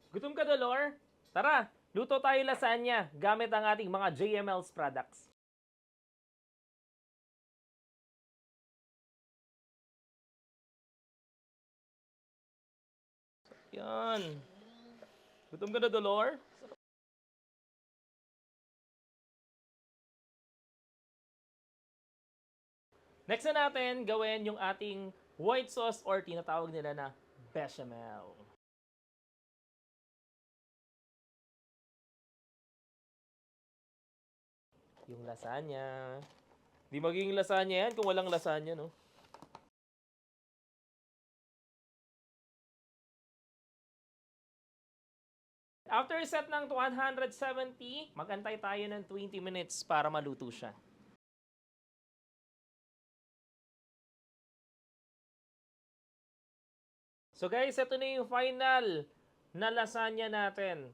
Gutom ka, Dolor? Tara, luto tayo lasagna gamit ang ating mga JML's products. Yan. Gutom ka na, Dolor? Next na natin gawin yung ating white sauce or tinatawag nila na bechamel. Yung lasagna. Di magiging lasagna yan kung walang lasagna, no? After set ng 170, magantay tayo ng 20 minutes para maluto siya. So guys, ito na yung final na lasagna natin.